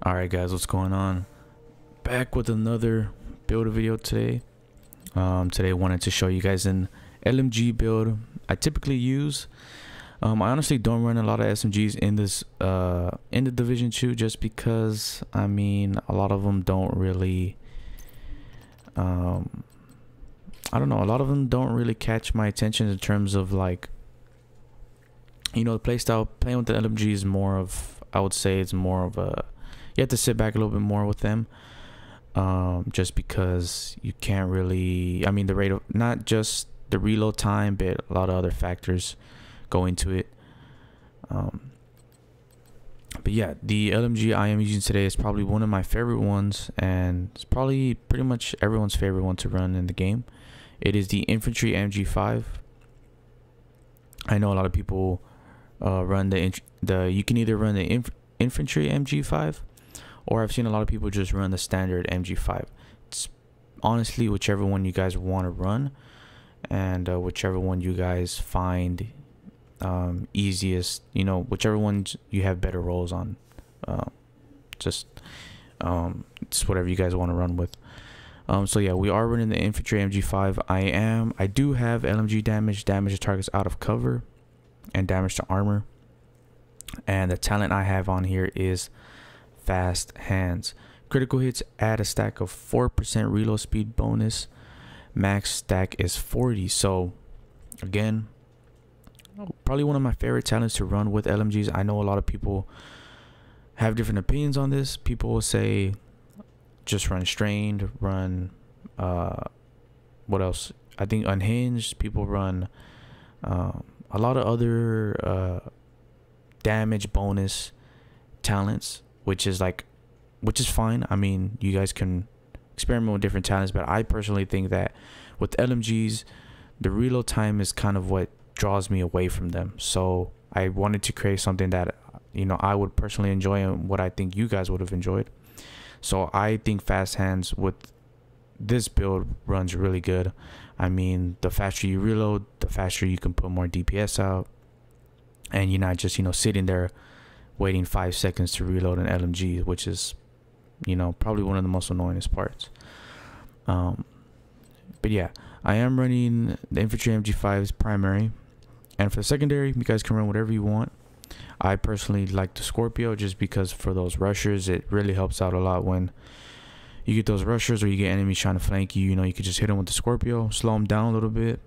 Alright guys, what's going on? Back with another build video today. Today I wanted to show you guys an LMG build I typically use. I honestly don't run a lot of SMGs in this in the Division 2 just because I mean a lot of them don't really I don't know, a lot of them don't really catch my attention in terms of, like, you know, the playstyle. Playing with the LMG is more of, I would say it's more of a, you have to sit back a little bit more with them, just because you can't really, I mean, the rate of, not just the reload time, but a lot of other factors go into it. But yeah, the LMG I am using today is probably one of my favorite ones, and it's probably pretty much everyone's favorite one to run in the game. It is the Infantry MG5. I know a lot of people run you can either run the Infantry MG5, or I've seen a lot of people just run the standard MG5. It's honestly whichever one you guys want to run, and whichever one you guys find easiest, you know, whichever ones you have better rolls on. Just whatever you guys want to run with. So yeah, we are running the Infantry MG5. I do have LMG damage to targets out of cover, and damage to armor. And the talent I have on here is Fast Hands. Critical hits add a stack of 4% reload speed bonus. Max stack is 40. So again, probably one of my favorite talents to run with LMGs. I know a lot of people have different opinions on this. People will say just run strained, run what else? I think unhinged. People run a lot of other damage bonus talents, which is fine. I mean, you guys can experiment with different talents, but I personally think that with LMGs, the reload time is kind of what draws me away from them. So I wanted to create something that, you know, I would personally enjoy, and what I think you guys would have enjoyed. So I think Fast Hands with this build runs really good. I mean, the faster you reload, the faster you can put more DPS out, and you're not just, you know, sitting there waiting 5 seconds to reload an LMG, which is, you know, probably one of the most annoyingest parts. But yeah, I am running the Infantry MG5's primary, and for the secondary, you guys can run whatever you want. I personally like the Scorpio just because for those rushers, it really helps out a lot when you get those rushers or you get enemies trying to flank you. You know, you could just hit them with the Scorpio, slow them down a little bit,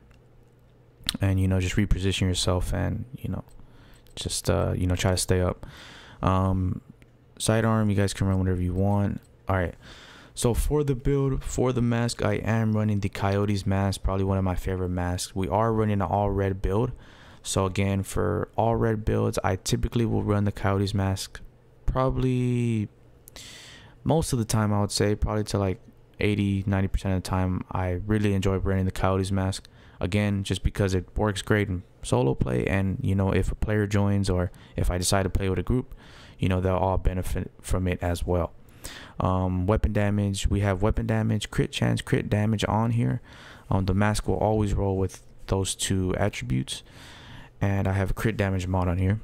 and, you know, just reposition yourself, and, you know, just you know, try to stay up. Sidearm, you guys can run whatever you want. All right, so for the build, for the mask, I am running the Coyotes mask, probably one of my favorite masks. We are running an all red build. So again, for all red builds, I typically will run the Coyotes mask probably most of the time. I would say probably to like 80-90% of the time. I really enjoy running the Coyotes mask, again, just because it works great in solo play, and, you know, if a player joins or if I decide to play with a group, you know, they'll all benefit from it as well. Weapon damage, we have weapon damage, crit chance, crit damage on here. The mask will always roll with those two attributes, and I have a crit damage mod on here.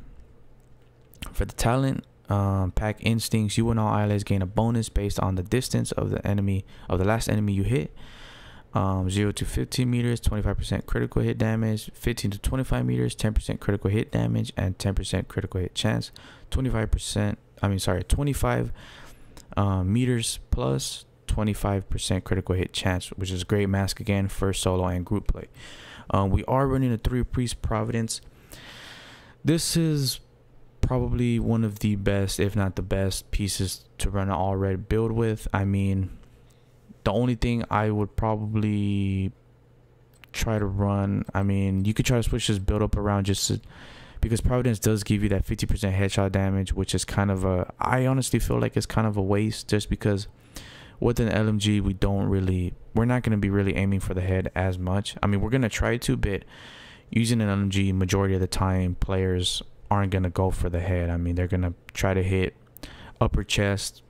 For the talent, pack instincts, you and all allies gain a bonus based on the distance of the last enemy you hit. 0 to 15 meters, 25% critical hit damage. 15 to 25 meters, 10% critical hit damage and 10% critical hit chance. 25 meters plus 25% critical hit chance, which is a great mask again for solo and group play. We are running a 3 Priest Providence. This is probably one of the best, if not the best, pieces to run an all red build with. I mean, the only thing I would probably try to run, I mean, you could try to switch this build up around because Providence does give you that 50% headshot damage, which is kind of I honestly feel like it's kind of a waste, just because with an LMG, we're not going to be really aiming for the head as much. I mean, we're going to try to, but using an LMG, majority of the time, players aren't going to go for the head. I mean, they're going to try to hit upper chest,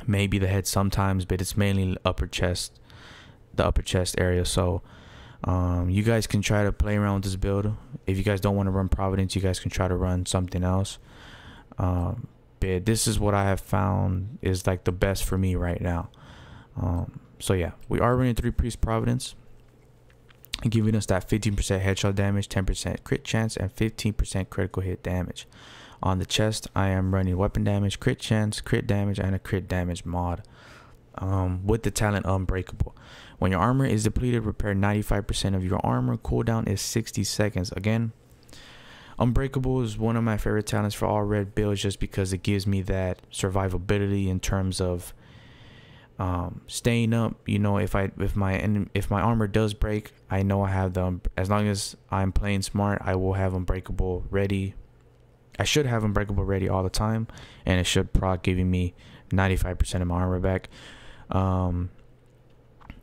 maybe the head sometimes, but it's mainly upper chest, the upper chest area. So you guys can try to play around with this build. If you guys don't want to run Providence, you guys can try to run something else. but this is what I have found is like the best for me right now. So yeah, we are running 3-piece Providence, giving us that 15% headshot damage, 10% crit chance, and 15% critical hit damage. On the chest, I am running weapon damage, crit chance, crit damage, and a crit damage mod. With the talent Unbreakable. When your armor is depleted, repair 95% of your armor. Cooldown is 60 seconds. Again, Unbreakable is one of my favorite talents for all red builds, just because it gives me that survivability in terms of staying up. You know, if my armor does break, I know I have them. As long as I'm playing smart, I will have Unbreakable ready. I should have Unbreakable ready all the time, and it should proc, giving me 95% of my armor back.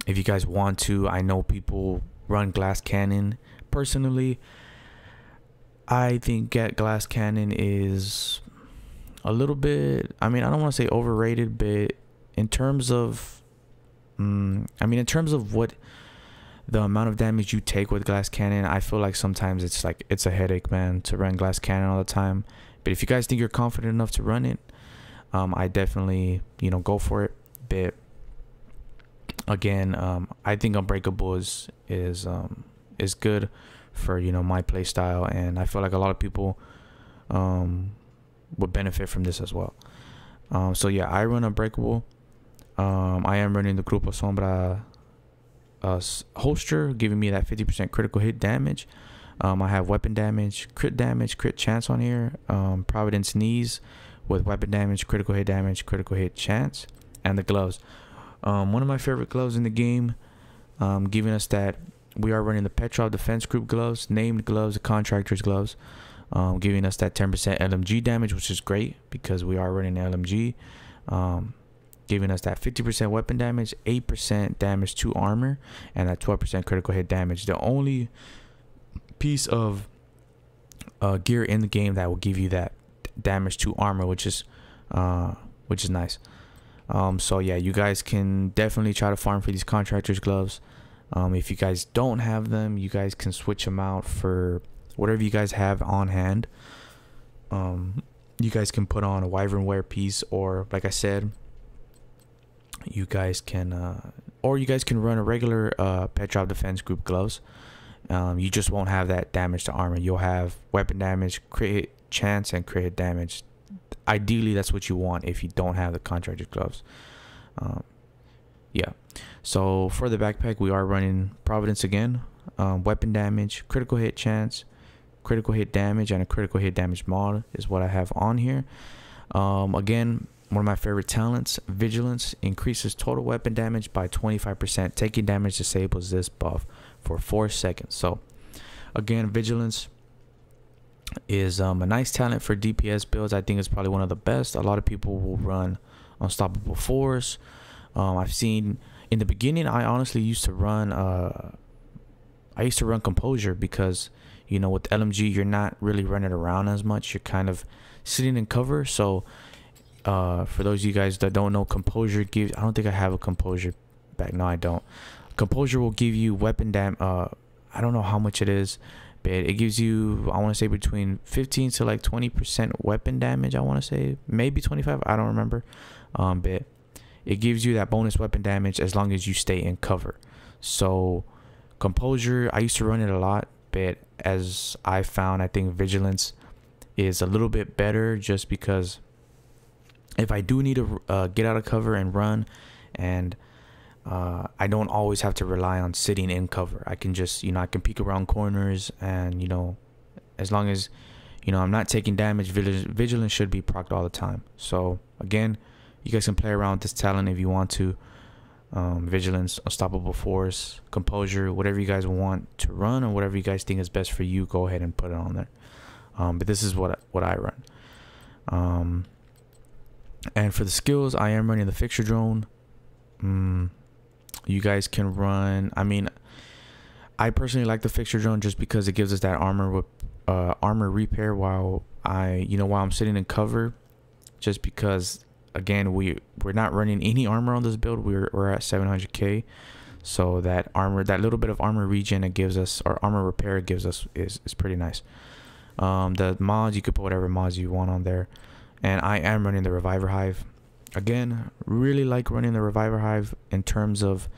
If you guys want to, I know people run Glass Cannon. Personally, I think Glass Cannon is a little bit, I mean, I don't want to say overrated, but in terms of in terms of what the amount of damage you take with Glass Cannon, I feel like sometimes it's a headache, man, to run Glass Cannon all the time. But if you guys think you're confident enough to run it, I definitely, go for it. But again, I think Unbreakable is good for, my play style, and I feel like a lot of people would benefit from this as well. So yeah, I run Unbreakable. I am running the Grupo Sombra holster, giving me that 50% critical hit damage. I have weapon damage, crit chance on here. Providence knees with weapon damage, critical hit chance, and the gloves. One of my favorite gloves in the game, giving us that. We are running the Petrov Defense Group gloves, named gloves, the contractor's gloves, giving us that 10% LMG damage, which is great because we are running LMG. Giving us that 50% weapon damage, 8% damage to armor, and that 12% critical hit damage. The only piece of gear in the game that will give you that damage to armor, which is nice. So yeah, you guys can definitely try to farm for these contractors gloves. If you guys don't have them, you guys can switch them out for whatever you guys have on hand. You guys can put on a wyvern wear piece, or like I said, you guys can run a regular Petrov Defense Group gloves. You just won't have that damage to armor. You'll have weapon damage, crit chance, and crit damage. Ideally, that's what you want if you don't have the contractor gloves. Yeah. So for the backpack, we are running Providence again. Weapon damage, critical hit chance, critical hit damage, and a critical hit damage mod is what I have on here. Again, one of my favorite talents, Vigilance, increases total weapon damage by 25%. Taking damage disables this buff for 4 seconds. So again, Vigilance is a nice talent for DPS builds. I think it's probably one of the best. A lot of people will run Unstoppable Force. I've seen in the beginning, I honestly used to run Composure, because with LMG you're not really running around as much. You're kind of sitting in cover. So for those of you guys that don't know, Composure gives, I don't think I have a Composure back. No, I don't. Composure will give you weapon damage. I don't know how much it is, but it gives you, I want to say, between 15 to like 20% weapon damage. I want to say maybe 25, I don't remember. But it gives you that bonus weapon damage as long as you stay in cover. So Composure, I used to run it a lot, but as I found, I think Vigilance is a little bit better, just because if I do need to get out of cover and run, and I don't always have to rely on sitting in cover. I can just, I can peek around corners, and as long as I'm not taking damage, Vigilance should be procced all the time. So again, you guys can play around with this talent if you want to. Vigilance, Unstoppable Force, Composure, whatever you guys want to run, or whatever you guys think is best for you, go ahead and put it on there. But this is what I run. And for the skills, I am running the Fixture Drone. You guys can run, I personally like the Fixture Drone just because it gives us that armor repair while I'm sitting in cover, just because again we're not running any armor on this build. We're at 700k, so that little bit of armor regen it gives us, or armor repair it gives us, is pretty nice. The mods, you could put whatever mods you want on there. and I am running the Reviver Hive. Again, really like running the Reviver Hive in terms of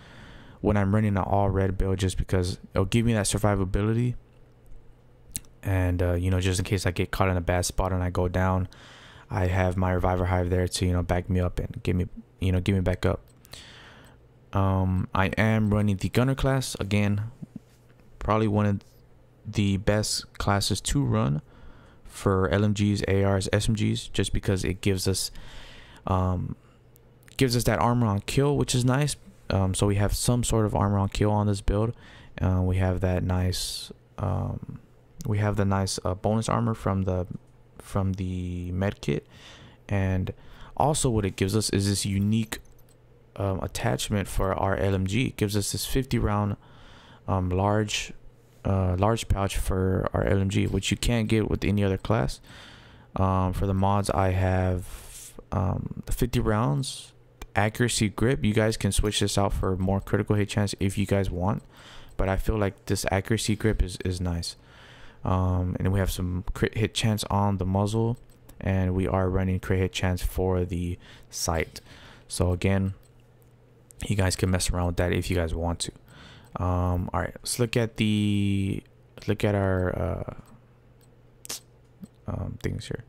when I'm running an all red build, just because it'll give me that survivability. And you know, just in case I get caught in a bad spot and I go down, I have my Reviver Hive there to, you know, back me up and give me back up. I am running the Gunner class. Again, probably one of the best classes to run for LMGs, ARs, SMGs, just because it gives us that armor on kill, which is nice. So we have some sort of armor on kill on this build. We have that nice bonus armor from the med kit, and also what it gives us is this unique attachment for our LMG. It gives us this 50 round large pouch for our LMG, which you can't get with any other class. For the mods, I have the 50 rounds accuracy grip. You guys can switch this out for more critical hit chance if you guys want, but I feel like this accuracy grip is nice. And then we have some crit hit chance on the muzzle, and we are running crit hit chance for the sight. So again, you guys can mess around with that if you guys want to. All right, let's look at our things here.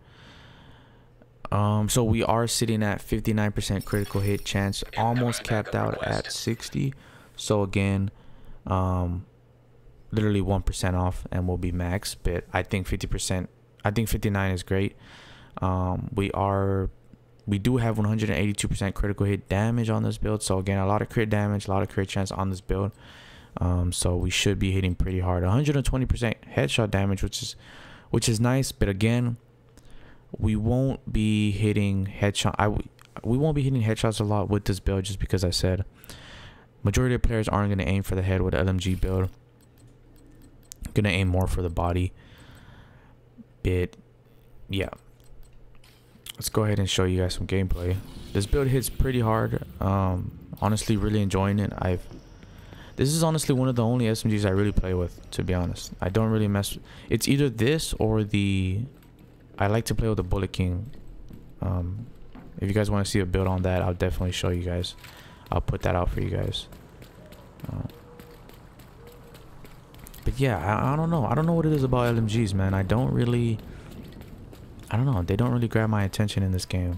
So we are sitting at 59% critical hit chance, almost capped out at 60. So again, literally 1% off and we'll be max, but I think 50%, I think 59 is great. We do have 182% critical hit damage on this build, so again, a lot of crit damage, a lot of crit chance on this build. So we should be hitting pretty hard. 120% headshot damage, which is nice, but again, we won't be hitting we won't be hitting headshots a lot with this build, just because I said majority of players aren't going to aim for the head with the LMG build. Gonna aim more for the body. But yeah, let's go ahead and show you guys some gameplay. This build hits pretty hard. Honestly, really enjoying it. This is honestly one of the only SMGs I really play with, to be honest. I don't really mess. It's either this or I like to play with the Bullet King. If you guys want to see a build on that, I'll definitely show you guys. I'll put that out for you guys. But yeah, I don't know. I don't know what it is about LMGs, man. I don't know. They don't really grab my attention in this game.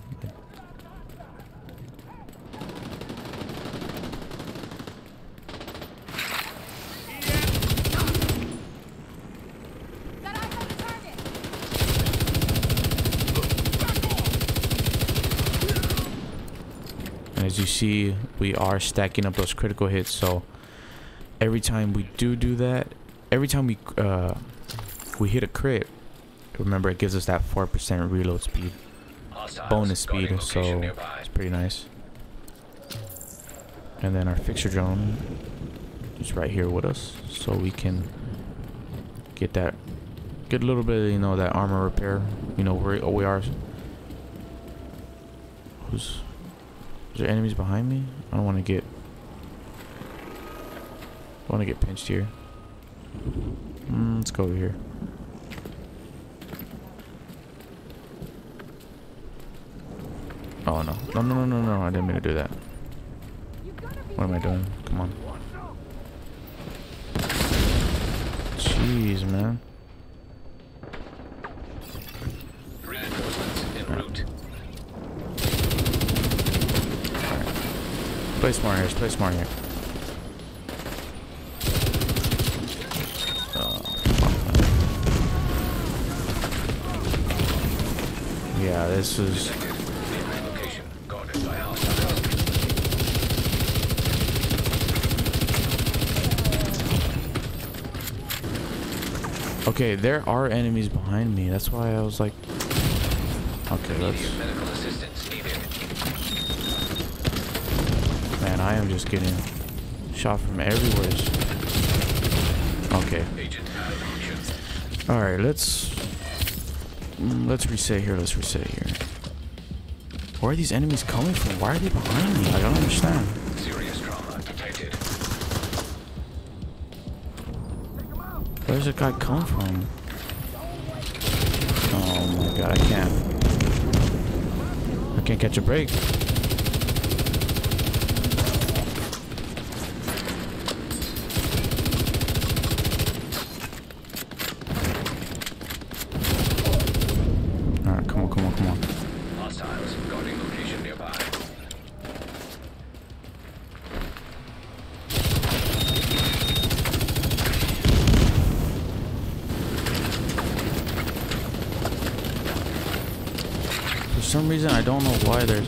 And as you see, we are stacking up those critical hits. So every time we do that, every time we hit a crit, remember it gives us that 4% reload speed, bonus speed, so it's pretty nice. And then our fixture drone is right here with us, so we can get a little bit of, you know, that armor repair. You know, we are. Is there enemies behind me? I don't want to get pinched here. Let's go over here. Oh no. No, I didn't mean to do that. What am I doing? Come on. Jeez, man. Alright. Play smart here, play smart here. Yeah, this is. Okay, there are enemies behind me. That's why I was like, okay, let's. Man, I am just getting shot from everywhere. Okay. All right, let's reset here. Let's reset here. Where are these enemies coming from? Why are they behind me? I don't understand. Serious trauma detected. Where's that guy come from? Oh my god, I can't. Can't catch a break. Alright, come on, come on, come on. Hostiles guarding location nearby. For some reason, I don't know why there's...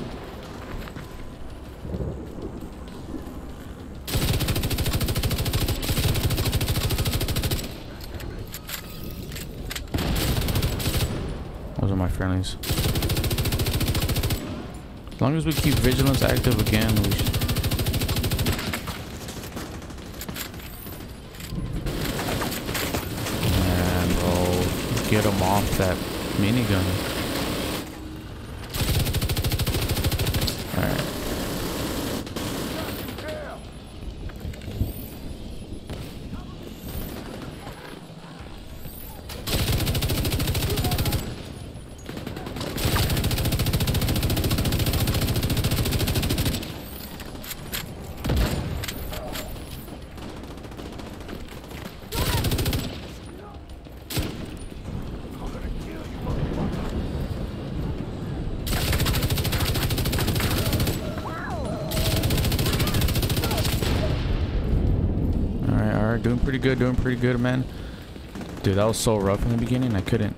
Those are my friendlies. As long as we keep vigilance active again, we should... Man, bro. Get him off that minigun. Alright. Doing pretty good, man. Dude, that was so rough in the beginning. I couldn't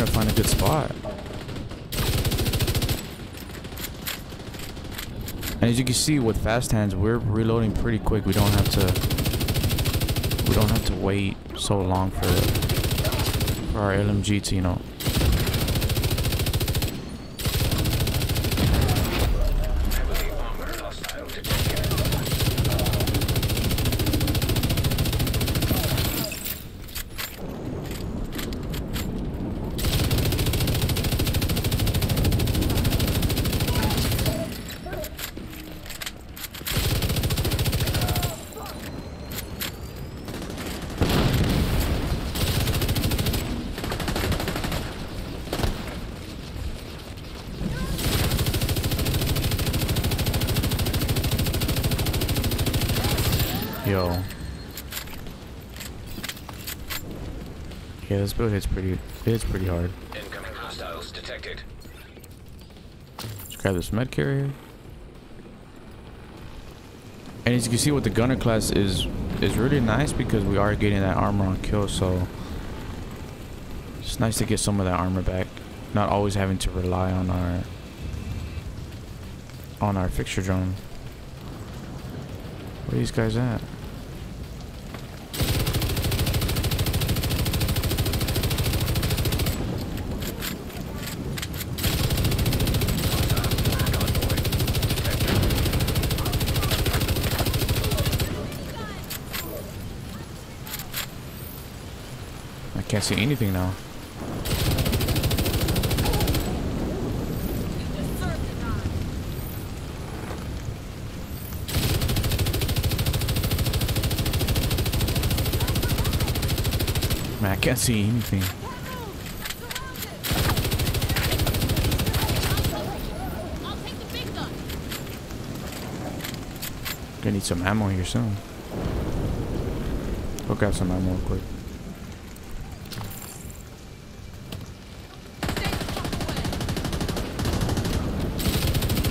find a good spot. And as you can see with fast hands, we're reloading pretty quick. We don't have to wait so long for our LMG to, you know. Yo. Yeah, this build hits pretty hard. Incoming hostiles detected. Let's grab this med carrier. And as you can see with the gunner class is really nice because we are getting that armor on kill, so it's nice to get some of that armor back. Not always having to rely on our fixture drone. Where are these guys at? I can't see anything now. Man, I can't see anything. Gonna need some ammo here soon. Go grab some ammo real quick.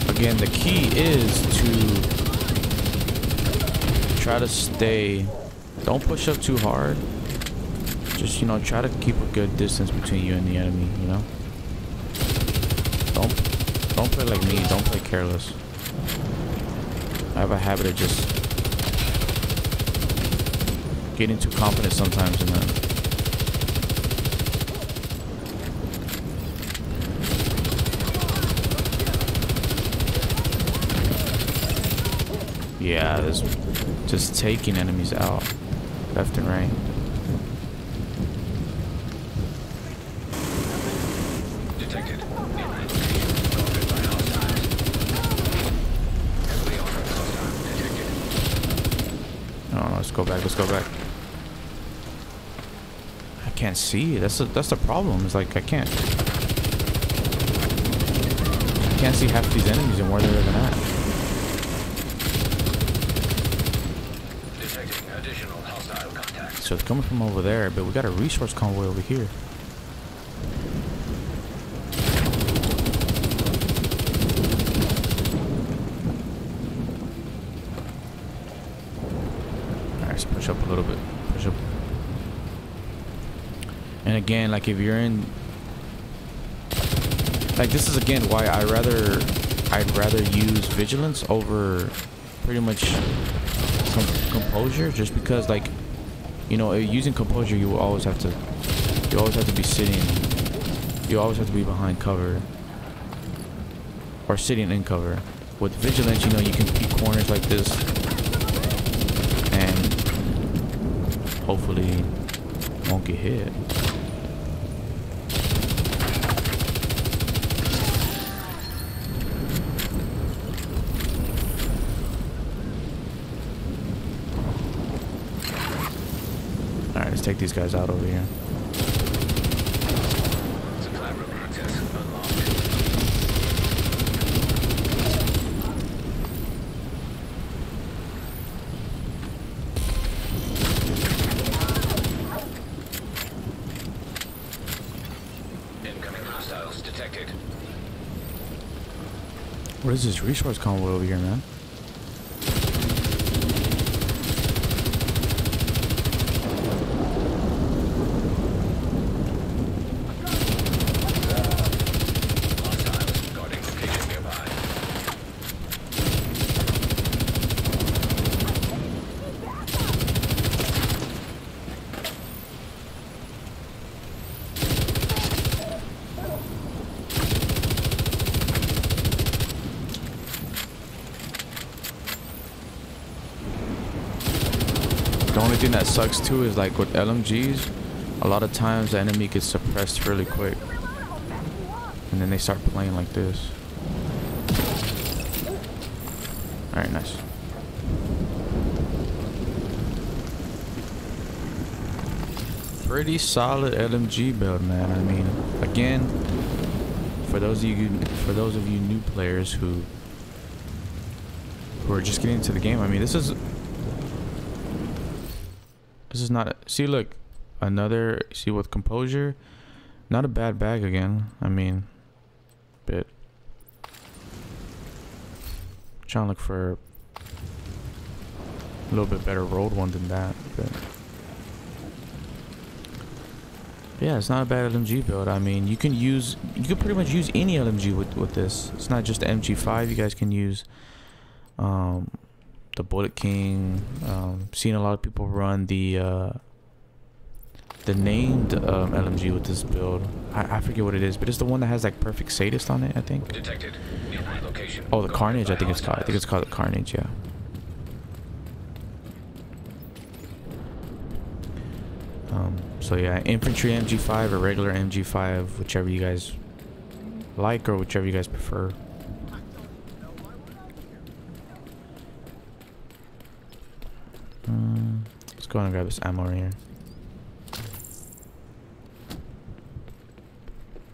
Again, the key is to try to stay, don't push up too hard. Just, you know, try to keep a good distance between you and the enemy, you know? Don't play like me, don't play careless. I have a habit of just getting too confident sometimes and then yeah, there's just taking enemies out left and right. Detected. No, let's go back. Let's go back. I can't see. That's the problem. It's like I can't. can't see half of these enemies and where they're even at. Detecting additional hostile contacts. So it's coming from over there, but we got a resource convoy over here. Alright, let's push up a little bit. Push up. And again, like if you're in, like this is again why I'd rather use vigilance over pretty much composure, just because, like, you know, using composure you always have to be sitting, you always have to be behind cover or sitting in cover. With vigilance, you know, you can peek corners like this and hopefully won't get hit. Alright, let's take these guys out over here. Supply room access unlocked. Incoming hostiles detected. What is this resource convoy over here, man? Hostiles guarding location nearby. The only thing that sucks too is, like, with LMGs, a lot of times the enemy gets suppressed really quick, and then they start playing like this. Alright, nice. Pretty solid LMG build, man. I mean, again, for those of you new players who are just getting into the game, I mean, this is not a, see, look, another, see, with composure, not a bad bag again. I mean, bit trying to look for a little bit better rolled one than that, but yeah, it's not a bad LMG build. I mean, you can pretty much use any LMG with this. It's not just the MG5. You guys can use the Bullet King. Seen a lot of people run the named LMG with this build. I forget what it is, but it's the one that has like perfect sadist on it, I think. Detected. Nearby location. Oh, the Carnage. I think it's called the Carnage. Yeah. So yeah, infantry MG5 or regular MG5, whichever you guys like or whichever you guys prefer. Let's go ahead and grab this ammo right here.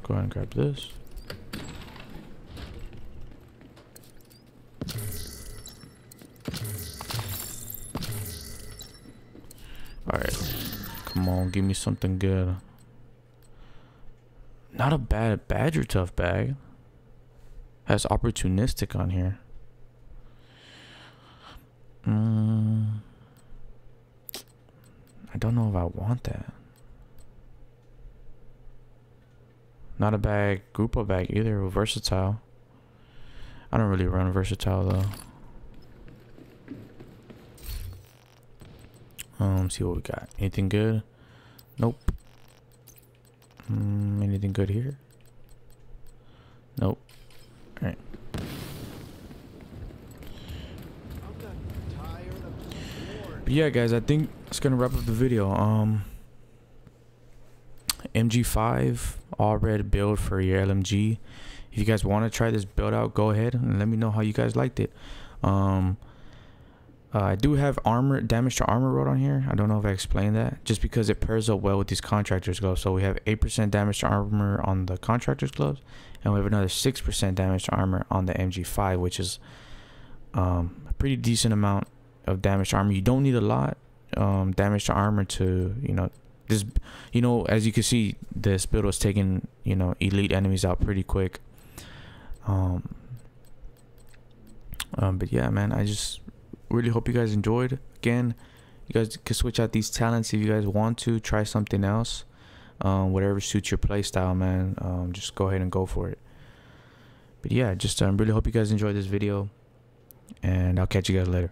Go ahead and grab this. Alright. Come on, give me something good. Not a bad Badger Tough bag. Has opportunistic on here. I don't know if I want that. Not a bad Grupo bag either. Versatile. I don't really run versatile though. See what we got. Anything good? Nope. Anything good here? Nope. Alright. But yeah, guys, I think it's gonna wrap up the video. MG5 all red build for your LMG. If you guys want to try this build out, go ahead and let me know how you guys liked it. I do have armor, damage to armor wrote on here. I don't know if I explained that. Just because it pairs up well with these contractors gloves. So we have 8% damage to armor on the contractors gloves, and we have another 6% damage to armor on the MG5, which is a pretty decent amount of damage to armor. You don't need a lot damage to armor to, you know, this, you know, as you can see, this build was taking, you know, elite enemies out pretty quick. But yeah, man, I just really hope you guys enjoyed. Again, you guys can switch out these talents if you guys want to try something else. Whatever suits your play style, man. Just go ahead and go for it. But yeah, just really hope you guys enjoyed this video, and I'll catch you guys later.